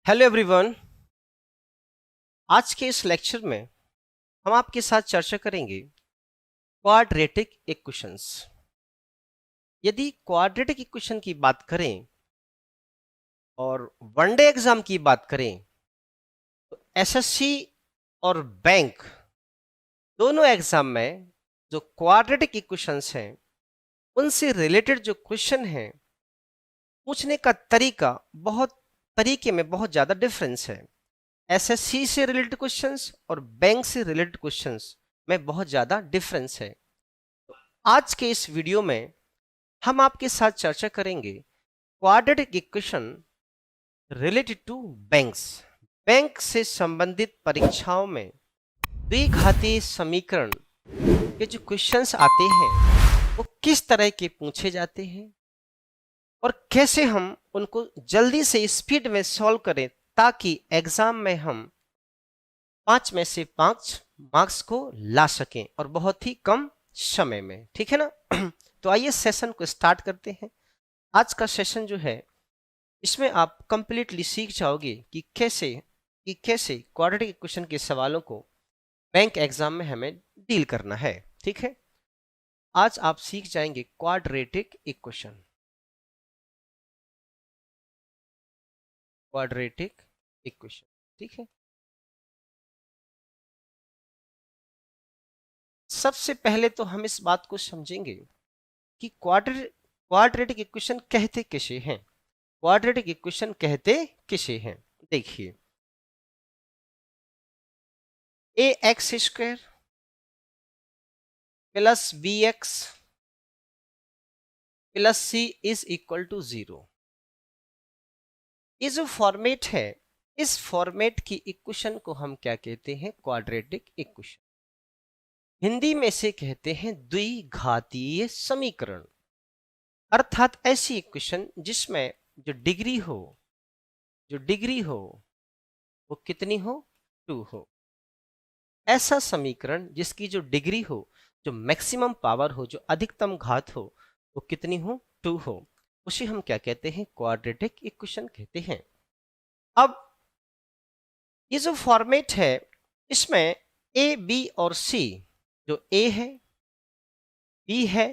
Hello everyone. आज के इस लेक्चर में हम आपके साथ चर्चा करेंगे क्वाड्रेटिक इक्वेशंस। यदि क्वाड्रेटिक इक्वेशन की बात करें और वनडे एग्जाम की बात करें तो एसएससी और बैंक दोनों एग्जाम में जो क्वाड्रेटिक इक्वेशंस हैं उनसे रिलेटेड जो क्वेश्चन हैं पूछने का तरीके में बहुत ज़्यादा डिफरेंस है। एसएससी से रिलेटेड क्वेश्चंस और बैंक से रिलेटेड क्वेश्चंस में बहुत ज़्यादा डिफरेंस है। तो आज के इस वीडियो में हम आपके साथ चर्चा करेंगे quadratic equation related to banks. Bank से संबंधित परीक्षाओं में द्विघातीय समीकरण के जो क्वेश्चंस आते हैं वो किस तरह के पूछे जाते हैं और कैसे हम उनको जल्दी से स्पीड में सॉल्व करें ताकि एग्जाम में हम 5 में से 5 मार्क्स को ला सकें और बहुत ही कम समय में। ठीक है ना। तो आइए सेशन को स्टार्ट करते हैं। आज का सेशन जो है इसमें आप कंप्लीटली सीख जाओगे कि कैसे क्वाड्रेटिक इक्वेशन के सवालों को बैंक एग्जाम में हमें डील करना है। ठीक है, आज आप सीख जाएंगे क्वाड्रेटिक इक्वेशन। ठीक है, सबसे पहले तो हम इस बात को समझेंगे कि क्वाड्रेटिक इक्वेशन कहते किसे हैं। क्वाड्रेटिक इक्वेशन कहते किसे हैं, देखिए ए x square plus B x plus C is equal to 0। ये जो फॉर्मेट है इस फॉर्मेट की इक्वेशन को हम क्या कहते हैं, क्वाड्रेटिक इक्वेशन। हिंदी में से कहते हैं द्विघातीय समीकरण, अर्थात ऐसी इक्वेशन जिसमें जो डिग्री हो वो कितनी हो, 2 हो। ऐसा समीकरण जिसकी जो डिग्री हो, जो मैक्सिमम पावर हो, जो अधिकतम घात हो, वो कितनी हो, 2 हो, उसे हम क्या कहते हैं, क्वाड्रेटिक इक्वेशन कहते हैं। अब ये जो फॉर्मेट है इसमें ए बी और सी, जो ए है, बी है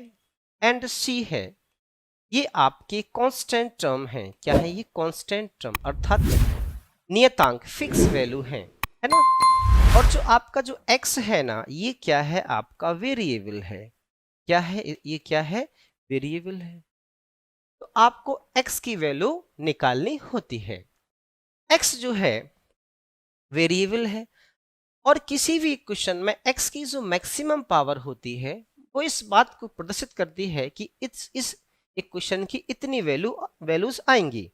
एंड सी है, ये आपके कांस्टेंट टर्म हैं। क्या है ये, कांस्टेंट टर्म, अर्थात नियतांक, फिक्स वैल्यू है ना। और जो आपका जो x है ना, ये क्या है, आपका वेरिएबल है। क्या है ये, क्या है, वेरिएबल है। तो आपको x की वैल्यू निकालनी होती है। x जो है वेरिएबल है और किसी भी इक्वेशन में x की जो मैक्सिमम पावर होती है वो इस बात को प्रदर्शित करती है कि इस इक्वेशन की इतनी वैल्यूज आएंगी।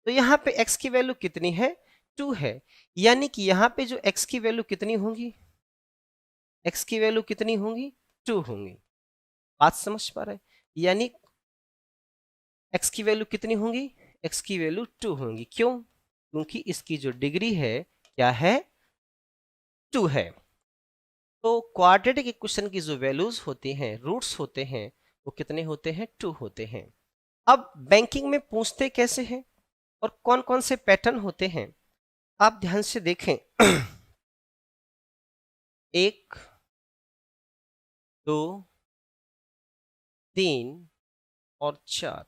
तो यहाँ पे x की वैल्यू कितनी है, 2 है, यानी कि यहाँ पे जो x की वैल्यू कितनी होगी, x की वैल्यू कितनी होंगी, 2 होंगी। बात समझ पा रहे हैं, यानी x की वैल्यू कितनी होंगी, x की वैल्यू 2 होंगी। क्यों, क्योंकि इसकी जो डिग्री है क्या है, 2 है। तो क्वाड्रेटिक इक्वेशन की जो वैल्यूज होती हैं, रूट्स होते हैं, वो कितने होते हैं, 2 होते हैं। अब बैंकिंग में पूछते कैसे हैं और कौन कौन से पैटर्न होते हैं, आप ध्यान से देखें। 1 2 3 और 4।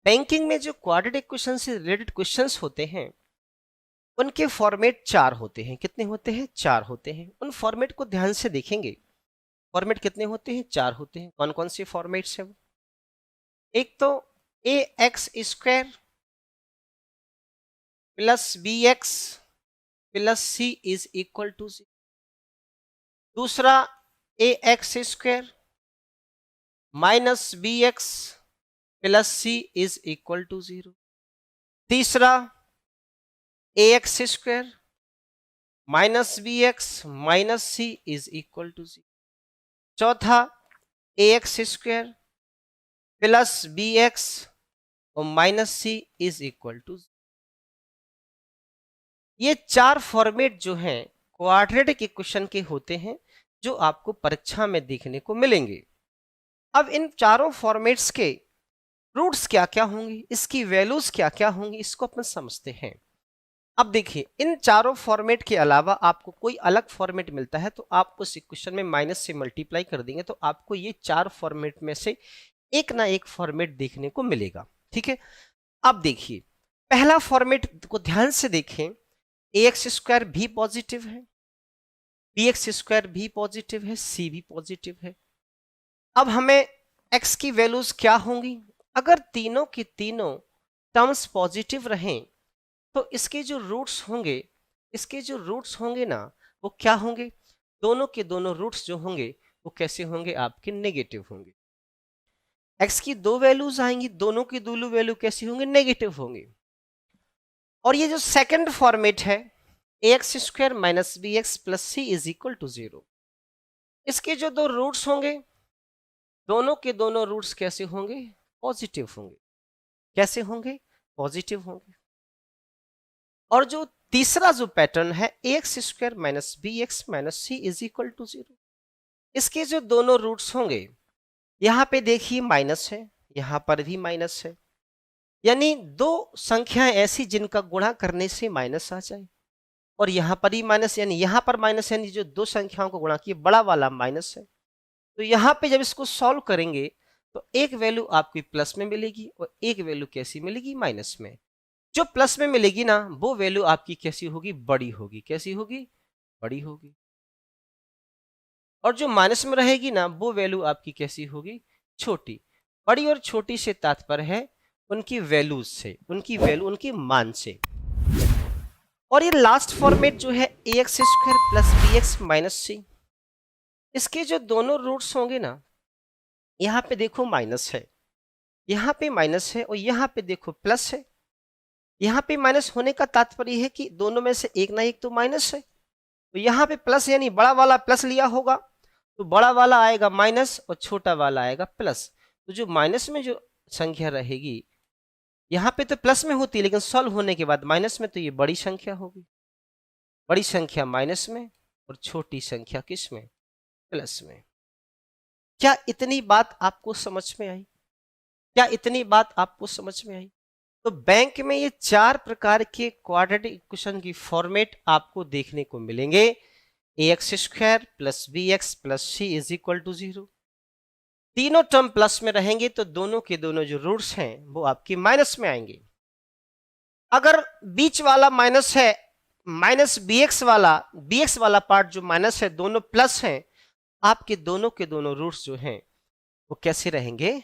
बैंकिंग में जो क्वाड्रेटिक इक्वेशन से रिलेटेड क्वेश्चंस होते हैं उनके फॉर्मेट 4 होते हैं। कितने होते हैं, 4 होते हैं। उन फॉर्मेट को ध्यान से देखेंगे। फॉर्मेट कितने होते हैं, 4 होते हैं। कौन कौन से फॉर्मेट्स हैं वो, एक तो A x square plus B x plus C is equal to 0। दूसरा A x square minus B x plus C is equal to 0। तीसरा A x square minus B x minus C is equal to 0। चौथा A x square plus B x और minus C is equal to. ये 4 format जो हैं quadratic equation के होते हैं जो आपको परीक्षा में देखने को मिलेंगे। अब इन चारों फॉर्मेट्स के रूट्स क्या क्या होंगी, इसकी वैल्यूज क्या क्या होंगी, इसको अपन समझते हैं। अब देखिए, इन चारों फॉर्मेट के अलावा आपको कोई अलग फॉर्मेट मिलता है तो आप उस इक्वेशन में माइनस से मल्टीप्लाई कर देंगे तो आपको ये चार फॉर्मेट में से एक ना एक फॉर्मेट देखने को मिलेगा। ठीक है, अब देखिए पहला फॉर्मेट को ध्यान से देखें, ए एक्स स्क्वायर भी पॉजिटिव है, बी एक्स स्क्वायर भी पॉजिटिव है, सी भी पॉजिटिव है। अब हमें x की वैल्यूज क्या होंगी, अगर तीनों की तीनों टर्म्स पॉजिटिव रहें तो इसके जो रूट्स होंगे, इसके जो रूट्स होंगे ना वो क्या होंगे, दोनों के दोनों रूट्स जो होंगे वो कैसे होंगे, आपके नेगेटिव होंगे। x की दो वैल्यूज आएंगी, दोनों की दोनों वैल्यू कैसी होंगे, नेगेटिव होंगे। और ये जो सेकंड फॉर्मेट है ए x square minus B x plus C is equal to 0, इसके जो दो रूट्स होंगे दोनों के दोनों रूट्स कैसे होंगे, पॉजिटिव होंगे। कैसे होंगे, पॉजिटिव होंगे। और जो तीसरा जो पैटर्न है ए x square minus B x minus C is equal to 0, इसके जो दोनों रूट्स होंगे, यहां पे देखिए माइनस है, यहां पर भी माइनस है, यानी दो संख्याएं ऐसी जिनका गुणा करने से माइनस आ जाए, और यहां पर ही माइनस, यानी यहां पर माइनस, यानी जो दो संख्याओं को गुणा किए बड़ा वाला माइनस है। तो यहां पे जब इसको सॉल्व करेंगे तो एक वैल्यू आपकी प्लस में मिलेगी और एक वैल्यू कैसी मिलेगी, माइनस में। जो प्लस में मिलेगी ना वो वैल्यू आपकी कैसी होगी, बड़ी होगी। कैसी होगी, बड़ी होगी। और जो माइनस में रहेगी ना वो वैल्यू आपकी कैसी होगी, छोटी। बड़ी और छोटी से तात्पर्य है उनकी वैल्यूज से, उनकी वैल्यू, उनके मान से। और ये लास्ट फॉर्मेट जो है ए x square plus B x minus C, इसके जो दोनों रूट्स होंगे ना, यहाँ पे देखो माइनस है, यहाँ पे माइनस है और यहाँ पे देखो प्लस है। यहाँ पे माइनस होने का तात्पर्य है कि दोनों में से एक ना एक तो माइनस है। तो यहाँ पे प्लस यानी बड़ा वाला प्लस लिया होगा तो बड़ा वाला आएगा माइनस और छोटा वाला आएगा प्लस। तो जो माइनस में जो संख्या रहेगी यहाँ पे तो प्लस में होती है, लेकिन सॉल्व होने के बाद माइनस में, तो ये बड़ी संख्या होगी। बड़ी संख्या माइनस में और छोटी संख्या किस में, प्लस में। क्या इतनी बात आपको समझ में आई, क्या इतनी बात आपको समझ में आई? तो बैंक में ये चार प्रकार के क्वाड्रेटिक इक्वेशन की फॉर्मेट आपको देखने को मिलेंगे। A x square plus B x plus C is equal to 0, तीनों टर्म प्लस में रहेंगे तो दोनों के दोनों जो रूट्स हैं वो आपकी माइनस में आएंगे। अगर बीच वाला माइनस है, माइनस बी एक्स वाला पार्ट जो माइनस है, दोनों प्लस हैं, आपके दोनों के दोनों रूट्स जो हैं वो कैसे रहेंगे,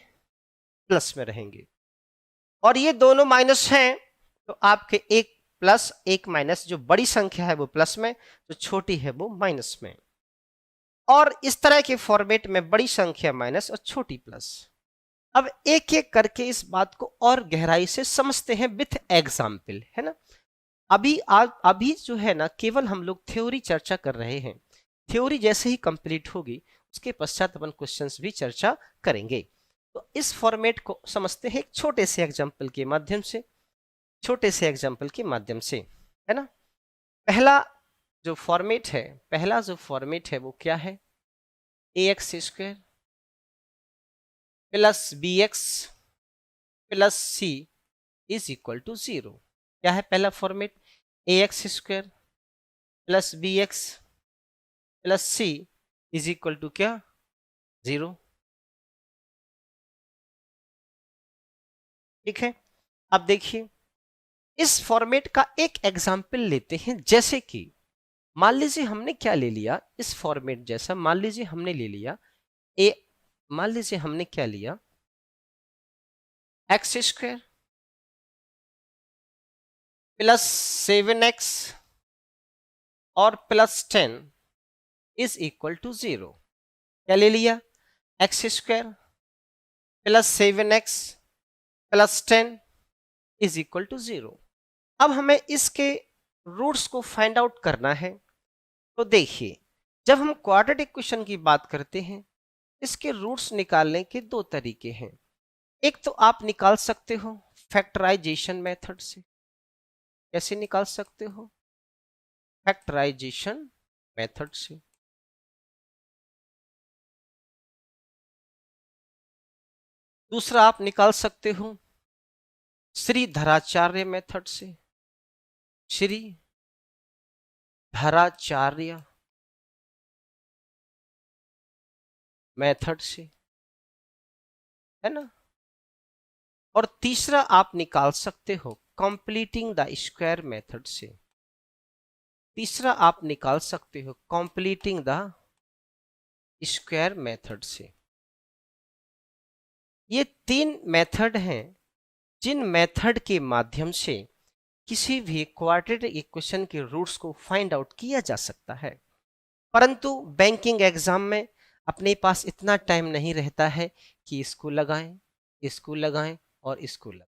प्लस में रहेंगे। और ये दोनों माइनस हैं तो आपके एक प्लस एक माइनस, जो बड़ी संख्या है वो प्लस में, जो छोटी है वो माइनस में। और इस तरह के फॉर्मेट में बड़ी संख्या माइनस और छोटी प्लस। अब एक एक करके इस बात को और गहराई से समझते हैं विथ एग्जाम्पल, है ना। अभी जो है ना केवल हम लोग थ्योरी चर्चा कर रहे हैं। थ्योरी जैसे ही कंप्लीट होगी उसके पश्चात अपन क्वेश्चंस भी चर्चा करेंगे। तो इस फॉर्मेट को समझते हैं एक छोटे से एग्जाम्पल के माध्यम से, छोटे से एग्जाम्पल के माध्यम से, है ना। पहला जो फॉर्मेट है, पहला जो फॉर्मेट है वो क्या है, ए x square plus B x plus C is equal to 0। क्या है पहला format, a x square plus B x plus C is equal to क्या, 0। ठीक है, अब देखिए इस फॉर्मेट का एक एग्जाम्पल लेते हैं। जैसे कि मान लीजिए हमने क्या ले लिया, इस फॉर्मेट जैसा मान लीजिए हमने ले लिया ए, मान लीजिए हमने क्या लिया, एक्स स्क्वायर प्लस 7x और प्लस 10 इज इक्वल टू 0। क्या ले लिया, x square plus 7x plus 10 is equal to 0। अब हमें इसके रूट्स को फाइंड आउट करना है। तो देखिए जब हम क्वाड्रेटिक इक्वेशन की बात करते हैं इसके रूट्स निकालने के दो तरीके हैं। एक तो आप निकाल सकते हो फैक्टराइजेशन मेथड से। कैसे निकाल सकते हो, फैक्टराइजेशन मेथड से। दूसरा आप निकाल सकते हो श्रीधराचार्य मेथड से, श्रीधराचार्य मेथड से, है ना। और तीसरा आप निकाल सकते हो कंप्लीटिंग द स्क्वायर मेथड से, तीसरा आप निकाल सकते हो कंप्लीटिंग द स्क्वायर मेथड से। ये 3 मेथड हैं जिन मेथड के माध्यम से किसी भी क्वाड्रेटिक इक्वेशन के रूट्स को फाइंड आउट किया जा सकता है। परंतु बैंकिंग एग्जाम में अपने पास इतना टाइम नहीं रहता है कि इसको लगाएं, इसको लगाएं और इसको लगाएं।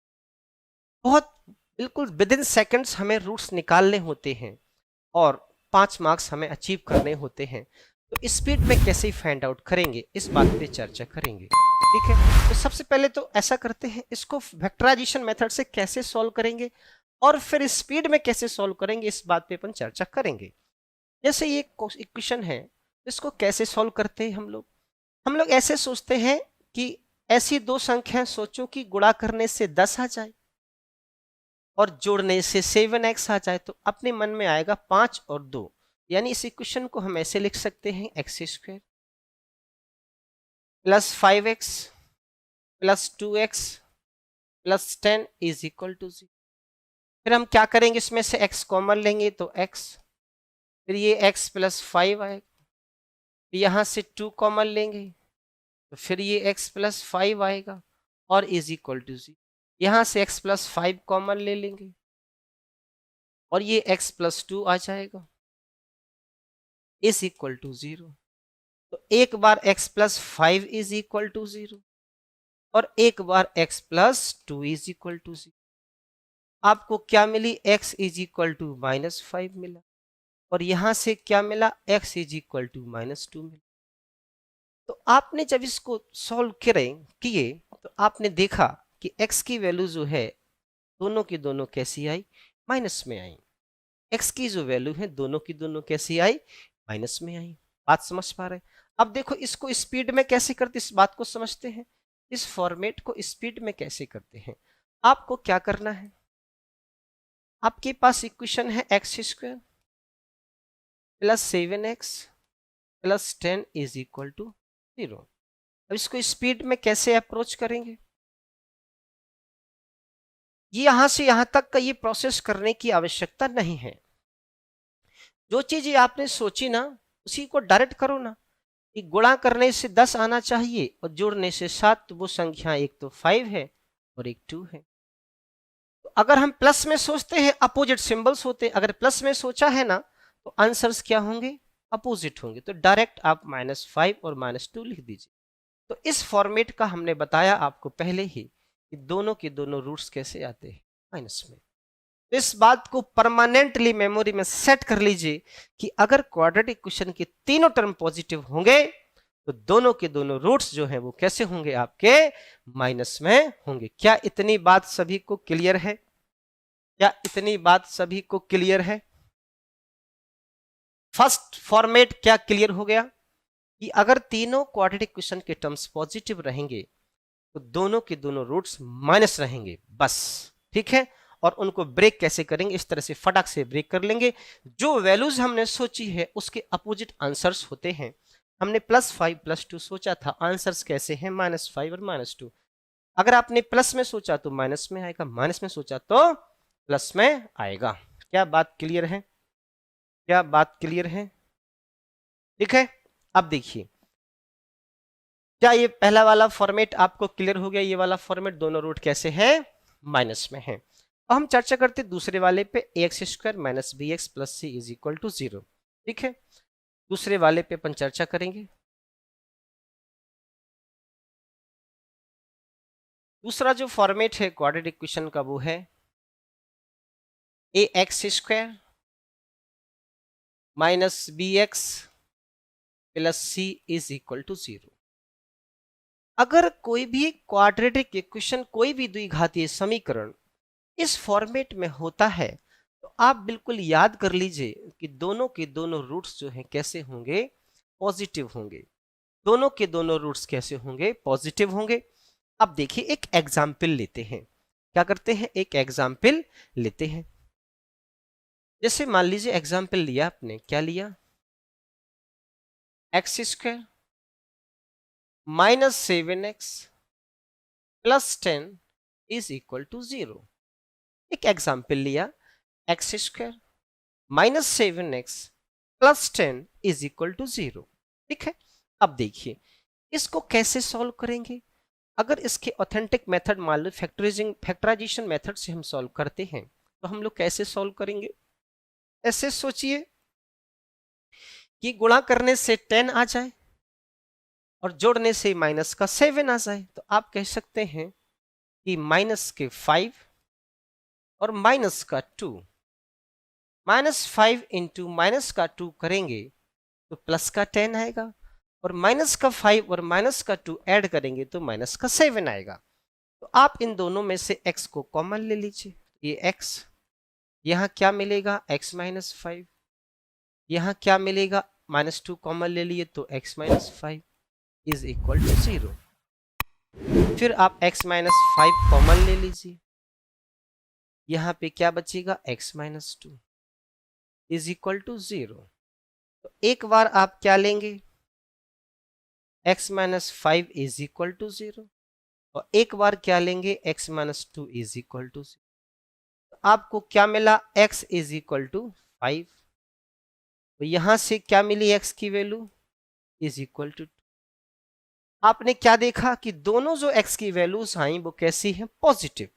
बहुत बिल्कुल विद इन सेकेंड्स हमें रूट्स निकालने होते हैं और 5 मार्क्स हमें अचीव करने होते हैं। तो स्पीड में कैसे फाइंड आउट करेंगे, इस बात पे चर्चा करेंगे। ठीक है, तो सबसे पहले तो ऐसा करते हैं, इसको वेक्टराइजेशन मेथड से कैसे सॉल्व करेंगे और फिर स्पीड में कैसे सॉल्व करेंगे, इस बात पे अपन चर्चा करेंगे। जैसे ये इक्वेशन है, इसको कैसे सॉल्व करते हैं हम लोग ऐसे सोचते हैं कि ऐसी 2 संख्याएं सोचो कि गुणा करने से 10 आ जाए और जोड़ने से 7x आ जाए, तो अपने मन में आएगा 5 और 2, यानी इस इक्वेशन को हम ऐसे लिख सकते हैं x² plus 5x plus 2x plus 10 is equal to 0। फिर हम क्या करेंगे, इसमें से x कॉमन लेंगे तो x, फिर ये x प्लस 5 आएगा, यहां से 2 कॉमन लेंगे तो फिर ये x प्लस 5 आएगा और इज इक्वल टू 0। यहां से x प्लस 5 कॉमन ले लेंगे और ये x प्लस 2 आ जाएगा, इज इक्वल टू 0। तो एक बार x plus 5 is equal to 0 और एक बार x plus 2 is equal to 0। आपको क्या मिली, x इज इक्वल टू -5 मिला और यहां से क्या मिला, x इज इक्वल टू -2 मिला। तो आपने जब इसको सॉल्व किए तो आपने देखा कि x की वैल्यू जो है दोनों की दोनों कैसी आई, माइनस में आई। x की जो वैल्यू है दोनों की दोनों कैसी आई, माइनस में आई। बात समझ पा रहे हैं। अब देखो इसको स्पीड में कैसे करते, इस बात को समझते हैं। इस फॉर्मेट को स्पीड में कैसे करते हैं, आपको क्या करना है, आपके पास इक्वेशन है x² plus 7x plus 10 is equal to 0। अब इसको स्पीड में कैसे अप्रोच करेंगे, ये यहां से यहां तक का ये प्रोसेस करने की आवश्यकता नहीं है। जो चीज आपने सोची ना उसी को डायरेक्ट करो ना, कि गुणा करने से 10 आना चाहिए और जोड़ने से 7, तो वो संख्या एक तो 5 है और एक 2 है। तो अगर हम प्लस में सोचते हैं अपोजिट सिंबल्स होते हैं, अगर प्लस में सोचा है ना तो आंसर्स क्या होंगे, अपोजिट होंगे। तो डायरेक्ट आप -5 और -2 लिख दीजिए। तो इस फॉर्मेट का हमने बताया आपको पहले ही कि दोनों के दोनों रूट्स कैसे आते हैं, माइनस में। तो इस बात को परमानेंटली मेमोरी में सेट कर लीजिए कि अगर क्वाड्रेटिक इक्वेशन के तीनों टर्म पॉजिटिव होंगे तो दोनों के दोनों रूट्स जो हैं वो कैसे होंगे, आपके माइनस में होंगे। क्या इतनी बात सभी को क्लियर है, क्या इतनी बात सभी को क्लियर है। फर्स्ट फॉर्मेट क्या क्लियर हो गया कि अगर तीनों क्वाड्रेटिक इक्वेशन के टर्म्स पॉजिटिव रहेंगे तो दोनों के दोनों रूट्स माइनस रहेंगे, बस। ठीक है, और उनको ब्रेक कैसे करेंगे, इस तरह से फटाक से ब्रेक कर लेंगे। जो वैल्यूज हमने सोची है उसके अपोजिट आंसर्स होते हैं। हमने +5 +2 सोचा था, आंसर्स कैसे हैं, -5 और -2। अगर आपने प्लस में सोचा तो माइनस में आएगा, माइनस में सोचा तो प्लस में आएगा। क्या बात क्लियर है, क्या बात क्लियर है। ठीक है, अब देखिए क्या ये पहला वाला फॉर्मेट आपको क्लियर हो गया, ये वाला फॉर्मेट दोनों रूट कैसे हैं, माइनस में है। अब हम चर्चा करते दूसरे वाले पे, ax² - bx + c is equal to 0। ठीक है, दूसरे वाले पे अपन चर्चा करेंगे। दूसरा जो फॉर्मेट है क्वाड्रेटिक इक्वेशन का वो है ax² - bx + c is equal to 0। अगर कोई भी क्वाड्रेटिक इक्वेशन, कोई भी द्विघातीय समीकरण इस फॉर्मेट में होता है तो आप बिल्कुल याद कर लीजिए कि दोनों के दोनों रूट्स जो हैं कैसे होंगे, पॉजिटिव होंगे। दोनों के दोनों रूट्स कैसे होंगे, पॉजिटिव होंगे। अब देखिए एक एग्जाम्पल लेते हैं, क्या करते हैं, एक एग्जाम्पल लेते हैं। जैसे मान लीजिए एग्जाम्पल लिया आपने, क्या लिया, x square minus 7x plus 10 is equal to 0। एक एग्जाम्पल लिया, x square minus 7x plus 10 is equal to 0। ठीक है, अब देखिए इसको कैसे सॉल्व करेंगे। अगर इसके ऑथेंटिक मेथड मान लो फैक्टराइजेशन मेथड से हम सॉल्व करते हैं, तो हम लोग कैसे सॉल्व करेंगे। ऐसे सोचिए कि गुणा करने से 10 आ जाए और जोड़ने से माइनस का 7 आ जाए, तो आप कह सकते हैं कि माइनस के 5 और माइनस का 2, माइनस 5 इंटू माइनस का 2 करेंगे तो प्लस का 10 आएगा, और माइनस का 5 और माइनस का 2 ऐड करेंगे तो माइनस का 7 आएगा। तो आप इन दोनों में से x को कॉमन ले लीजिए, ये x, यहां क्या मिलेगा x माइनस 5, यहां क्या मिलेगा -2 कॉमन ले लिए तो x minus 5 is equal to 0। फिर आप x माइनस 5 कॉमन ले लीजिए, यहां पे क्या बचेगा x minus 2 is equal to 0। तो एक बार आप क्या लेंगे, x minus 5 is equal to 0, और एक बार क्या लेंगे x minus 2 is equal to 0। आपको क्या मिला, x इज इक्वल टू 5, तो यहां से क्या मिली x की वैल्यू इज इक्वल टू। आपने क्या देखा कि दोनों जो x की वैल्यूज आई वो कैसी हैं, पॉजिटिव।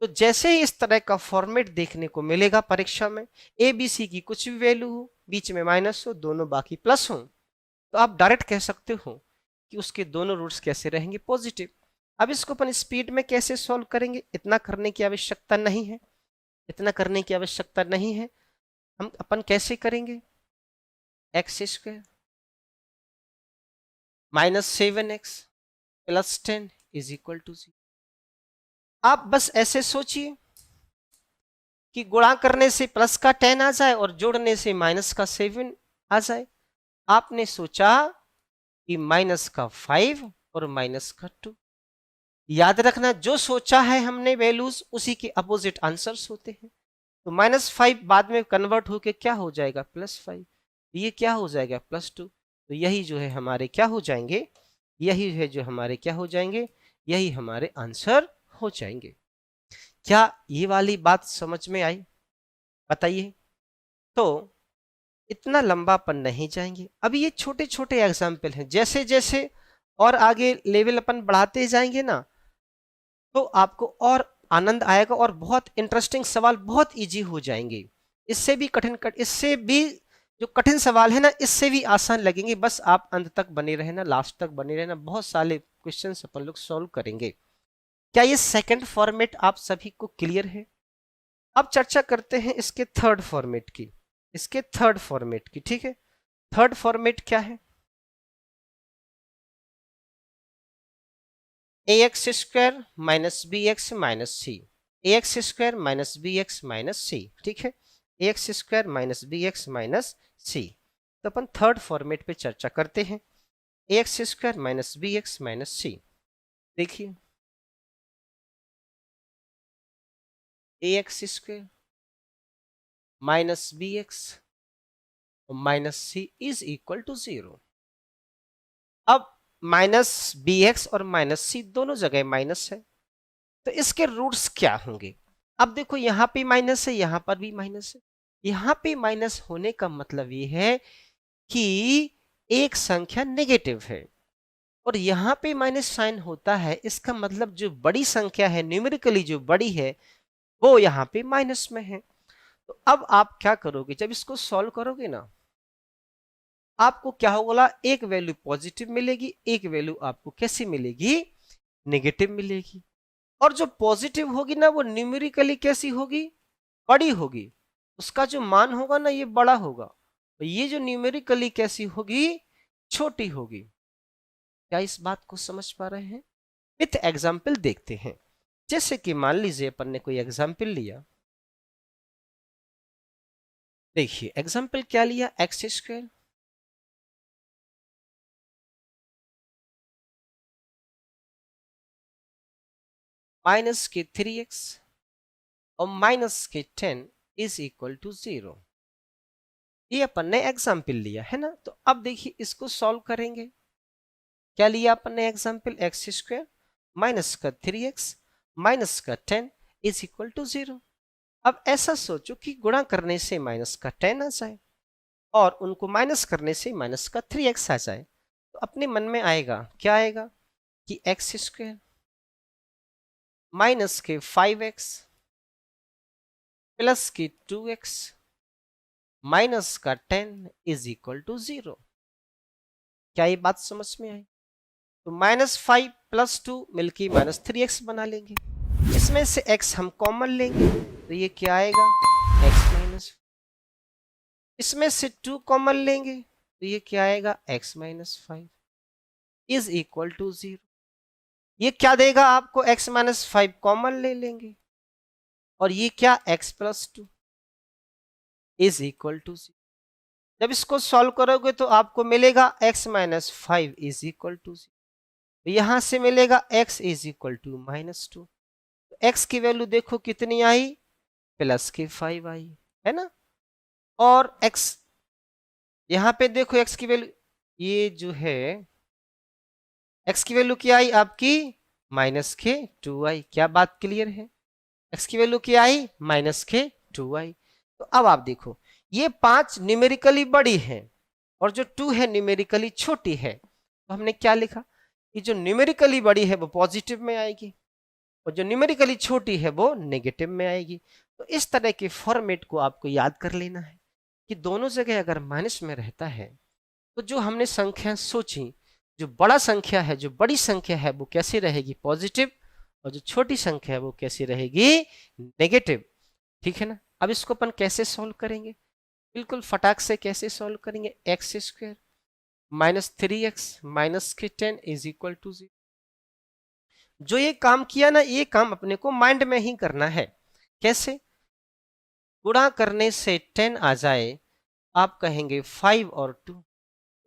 तो जैसे ही इस तरह का फॉर्मेट देखने को मिलेगा परीक्षा में, ए बी सी की कुछ भी वैल्यू हो, बीच में माइनस हो, दोनों बाकी प्लस हो, तो आप डायरेक्ट कह सकते हो कि उसके दोनों रूट्स कैसे रहेंगे, पॉजिटिव। अब इसको अपन स्पीड में कैसे सॉल्व करेंगे, इतना करने की आवश्यकता नहीं है, इतना करने की आवश्यकता नहीं है। हम अपन कैसे करेंगे, x square minus 7x plus 10 is equal to 0। आप बस ऐसे सोचिए कि गुणा करने से प्लस का 10 आ जाए और जोड़ने से माइनस का 7 आ जाए। आपने सोचा कि माइनस का 5 और माइनस का 2, याद रखना जो सोचा है हमने वैल्यूज उसी के अपोजिट आंसर्स होते हैं। तो -5 बाद में कन्वर्ट होके क्या हो जाएगा, +5, ये क्या हो जाएगा, +2। तो यही जो है हमारे क्या हो जाएंगे, यही है जो हमारे क्या हो जाएंगे, यही हमारे आंसर हो जाएंगे। क्या ये वाली बात समझ में आई, बताइए। तो इतना लंबा अपन नहीं जाएंगे, अभी ये छोटे छोटे एग्जाम्पल हैं, जैसे जैसे और आगे लेवल अपन बढ़ाते जाएंगे ना, तो आपको और आनंद आएगा और बहुत इंटरेस्टिंग सवाल बहुत इजी हो जाएंगे। इससे भी इससे भी जो कठिन सवाल है ना, इससे भी आसान लगेंगे। बस आप अंत तक बने रहना, लास्ट तक बने रहना, बहुत सारे क्वेश्चन अपन लोग सॉल्व करेंगे। क्या ये सेकंड फॉर्मेट आप सभी को क्लियर है। अब चर्चा करते हैं इसके थर्ड फॉर्मेट की, इसके थर्ड फॉर्मेट की। ठीक है, थर्ड फॉर्मेट क्या है, ए x square minus B x minus c, a x square minus B x minus c. ठीक है, ए x square minus B x minus c. तो अपन थर्ड फॉर्मेट पे चर्चा करते हैं, a x square minus B x minus c. देखिए ए x square minus B x minus C is equal to 0। अब माइनस बी एक्स और माइनस सी दोनों जगह माइनस है, तो इसके रूट्स क्या होंगे। अब देखो यहां पे माइनस है, यहां पर भी माइनस है। यहां पे माइनस होने का मतलब ये है कि एक संख्या नेगेटिव है, और यहां पे माइनस साइन होता है, इसका मतलब जो बड़ी संख्या है, न्यूमेरिकली जो बड़ी है, वो यहां पे माइनस में है। तो अब आप क्या करोगे, जब इसको सॉल्व करोगे ना, आपको क्या होगा, एक वैल्यू पॉजिटिव मिलेगी, एक वैल्यू आपको कैसी मिलेगी, नेगेटिव मिलेगी। और जो पॉजिटिव होगी ना, वो न्यूमेरिकली कैसी होगी, बड़ी होगी, उसका जो मान होगा ना ये बड़ा होगा, तो ये जो न्यूमेरिकली कैसी होगी, छोटी होगी। क्या इस बात को समझ पा रहे हैं। विथ एग्जाम्पल देखते हैं, जैसे कि मान लीजिए अपन ने कोई एग्जाम्पल लिया। देखिए एग्जाम्पल क्या लिया, एक्स स्क्वायर माइनस के 3x और माइनस के 10 इज इक्वल टू 0। ये अपन ने एग्जाम्पल लिया है ना। तो अब देखिए इसको सॉल्व करेंगे। क्या लिया अपन ने एग्जाम्पल? एक्स स्क्वायर माइनस का 3x माइनस का 10 इज इक्वल टू 0। अब ऐसा सोचो कि गुणा करने से माइनस का 10 आ जाए और उनको माइनस करने से माइनस का 3x आ जाए। तो अपने मन में आएगा, क्या आएगा कि एक्स स्क्वायर माइनस के 5x प्लस के 2x माइनस का 10 इज इक्वल टू 0। क्या ये बात समझ में आई? तो -5 + 2 मिलके -3x बना लेंगे। इसमें से x हम कॉमन लेंगे तो ये क्या आएगा? x-। इसमें से 2 कॉमन लेंगे तो ये क्या आएगा? x-5 is equal to 0। ये क्या देगा आपको? x-5 कॉमन ले लेंगे और ये क्या? x + 2 is equal to 0। जब इसको सॉल्व करोगे तो आपको मिलेगा x-5 इज इक्वल टू 0। यहां से मिलेगा x is equal to -2। x की वैल्यू देखो कितनी आई? +5 आई, है ना। और x यहां पे देखो x की वैल्यू, ये जो है x की वैल्यू क्या आई आपकी? -2 आई। क्या बात क्लियर है? x की वैल्यू क्या आई? -2 आई। तो अब आप देखो ये 5 न्यूमेरिकली बड़ी है और जो 2 है न्यूमेरिकली छोटी है। तो हमने क्या लिखा कि जो न्यूमेरिकली बड़ी है वो पॉजिटिव में आएगी और जो न्यूमेरिकली छोटी है वो नेगेटिव में आएगी। तो इस तरह के फॉर्मेट को आपको याद कर लेना है कि दोनों जगह अगर माइनस में रहता है तो जो हमने संख्या सोची, जो बड़ा संख्या है, जो बड़ी संख्या है वो कैसी रहेगी? पॉजिटिव। और जो छोटी संख्या है वो कैसी रहेगी? नेगेटिव। ठीक है ना। अब इसको अपन कैसे सॉल्व करेंगे? बिल्कुल फटाक से कैसे सॉल्व करेंगे? एक्स स्क्वायर -3x माइनस के 10 इज इक्वल टू 0। जो ये काम किया ना, ये काम अपने को माइंड में ही करना है। कैसे? गुणा करने से 10 आ जाए, आप कहेंगे 5 और 2,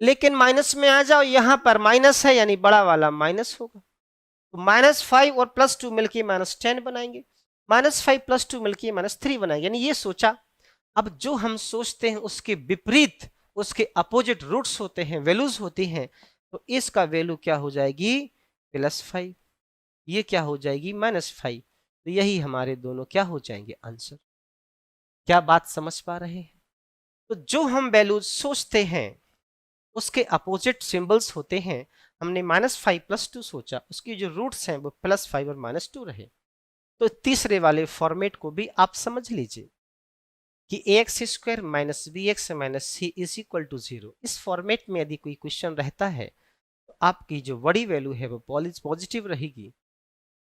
लेकिन माइनस में आ जाओ, यहां पर माइनस है यानी बड़ा वाला माइनस होगा। तो -5 और +2 मिलकर -10 बनाएंगे, -5 + 2 मिलकर -3 बनाएंगे। यानी ये सोचा। अब जो हम सोचते हैं उसके विपरीत, उसके अपोजिट रूट्स होते हैं, वैल्यूज होती हैं। तो इसका वैल्यू क्या हो जाएगी? +5। ये क्या हो जाएगी? -5। तो यही हमारे दोनों क्या हो जाएंगे? आंसर। क्या बात समझ पा रहे हैं? तो जो हम वैल्यूज सोचते हैं उसके अपोजिट सिंबल्स होते हैं। हमने -5 + 2 सोचा, उसकी जो रूट्स हैं वो +5 और -2 रहे। तो तीसरे वाले फॉर्मेट को भी आप समझ लीजिए कि ax² - bx - c is equal to 0। इस फॉर्मेट में यदि कोई क्वेश्चन रहता है तो आपकी जो बड़ी वैल्यू है वो पॉजिटिव रहेगी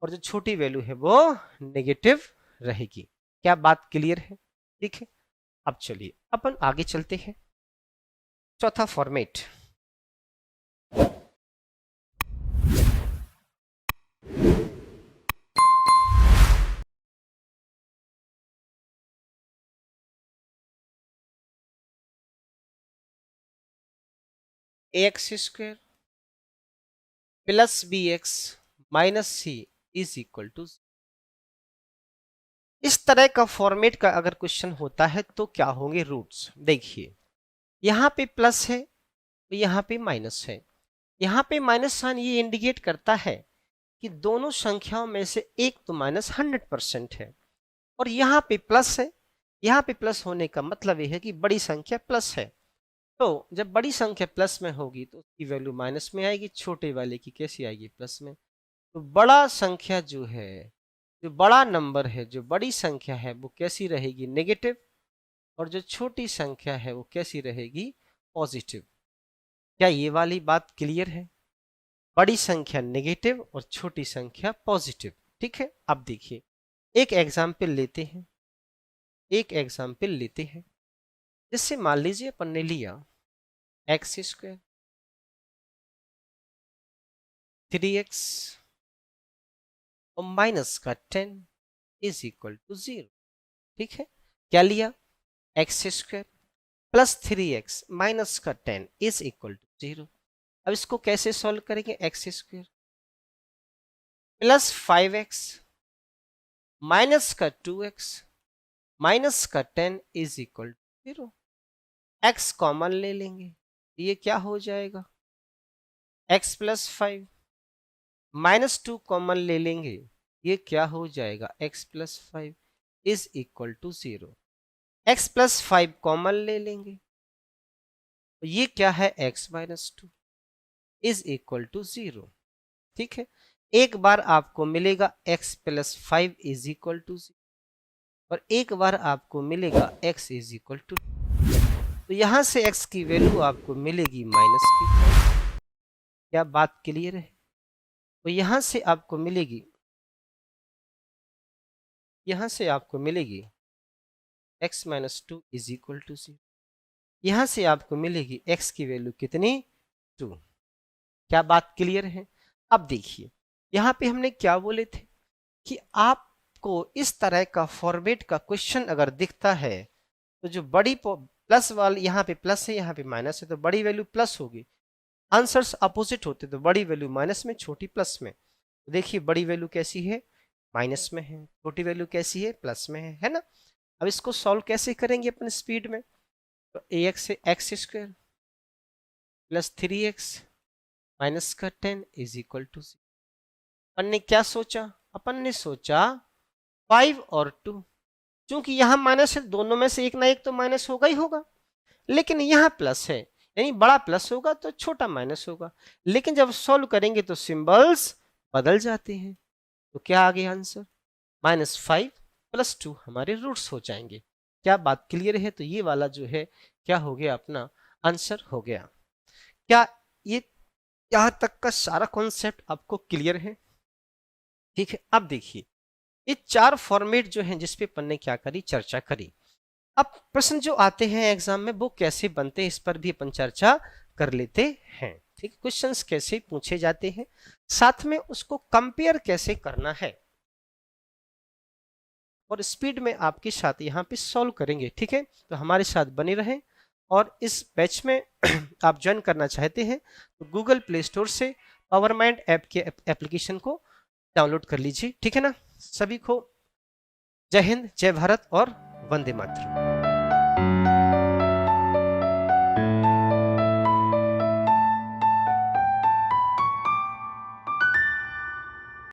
और जो छोटी वैल्यू है वो नेगेटिव रहेगी। क्या बात क्लियर है? ठीक है। अब चलिए अपन आगे चलते हैं। चौथा format, ax² + bx - c is equal to. इस तरह का फॉर्मेट का अगर क्वेश्चन होता है तो क्या होंगे रूट्स? देखिए यहां पे प्लस है तो यहां पे माइनस है। यहां पे माइनस साइन ये इंडिकेट करता है कि दोनों संख्याओं में से एक तो -100% है और यहाँ पे प्लस है। यहाँ पे प्लस होने का मतलब यह है कि बड़ी संख्या प्लस है। तो जब बड़ी संख्या प्लस में होगी तो उसकी वैल्यू माइनस में आएगी, छोटे वाले की कैसी आएगी? प्लस में। तो बड़ा संख्या जो है, जो बड़ा नंबर है, जो बड़ी संख्या है वो कैसी रहेगी? नेगेटिव। और जो छोटी संख्या है वो कैसी रहेगी? पॉजिटिव। क्या ये वाली बात क्लियर है? बड़ी संख्या नेगेटिव और छोटी संख्या पॉजिटिव। ठीक है। अब देखिए एक एग्जाम्पल लेते हैं। एक एग्जाम्पल लेते हैं जिससे मान लीजिए अपन ने लिया x² 3x और माइनस का 10 इज इक्वल टू 0। ठीक है। क्या लिया? x² + 3x माइनस का 10 इज इक्वल टू 0। अब इसको कैसे सॉल्व करेंगे? x² + 5x माइनस का 2x माइनस का 10 is equal to 0। x common ले लेंगे, ये क्या हो जाएगा x प्लस 5। माइनस 2 कॉमन ले लेंगे, ये क्या हो जाएगा x plus 5 is equal to 0। x plus 5 common ले लेंगे, ये क्या है x minus 2 is equal to 0। ठीक है, एक बार आपको मिलेगा x plus 5 is equal to 0 और एक बार आपको मिलेगा x इज इक्वल टू, तो यहां से x की वैल्यू आपको मिलेगी माइनस की। क्या बात क्लियर है? तो यहां से आपको मिलेगी, यहां से आपको मिलेगी x minus 2 is equal to 0। यहां से आपको मिलेगी x की वैल्यू कितनी 2। क्या बात क्लियर है? अब देखिए यहां पे हमने क्या बोले थे कि आपको इस तरह का फॉर्मेट का क्वेश्चन अगर दिखता है तो जो बड़ी प्लस वाली, यहाँ पे प्लस है यहाँ पे माइनस है, तो बड़ी वैल्यू प्लस होगी। आंसर्स अपोजिट होते तो बड़ी वैल्यू माइनस में, छोटी प्लस में। तो देखिए बड़ी वैल्यू कैसी है, माइनस में है, छोटी वैल्यू कैसी है, प्लस में है ना। अब इसको सॉल्व कैसे करेंगे अपने स्पीड में, तो ax से x square plus 3x minus का 10 इज इक्वल टू 0। अपन ने क्या सोचा, अपन ने सोचा 5 और 2, क्योंकि यहाँ माइनस है, दोनों में से एक ना एक तो माइनस होगा ही होगा, लेकिन यहाँ प्लस है, यानी बड़ा प्लस होगा तो छोटा माइनस होगा। लेकिन जब सॉल्व करेंगे तो सिंबल्स बदल जाते हैं, तो क्या आ गया आंसर, -5 + 2 हमारे रूट्स हो जाएंगे। क्या बात क्लियर है? तो ये वाला जो है क्या हो गया, अपना आंसर हो गया। क्या ये यहां तक का सारा कॉन्सेप्ट आपको क्लियर है? ठीक है, अब देखिए ये 4 फॉर्मेट जो हैं जिसपे अपन ने क्या करी, चर्चा करी। अब प्रश्न जो आते हैं एग्जाम में वो कैसे बनते हैं, इस पर भी अपन चर्चा कर लेते हैं। ठीक, क्वेश्चंस कैसे पूछे जाते हैं, साथ में उसको कंपेयर कैसे करना है, और स्पीड में आपके साथ यहाँ पे सॉल्व करेंगे। ठीक है, तो हमारे साथ बने रहें, और इस बैच में आप ज्वाइन करना चाहते हैं तो गूगल प्ले स्टोर से पावर माइंड ऐप के एप्लीकेशन को डाउनलोड कर लीजिए। ठीक है ना, सभी को जय हिंद, जय भारत और वंदे मातरम।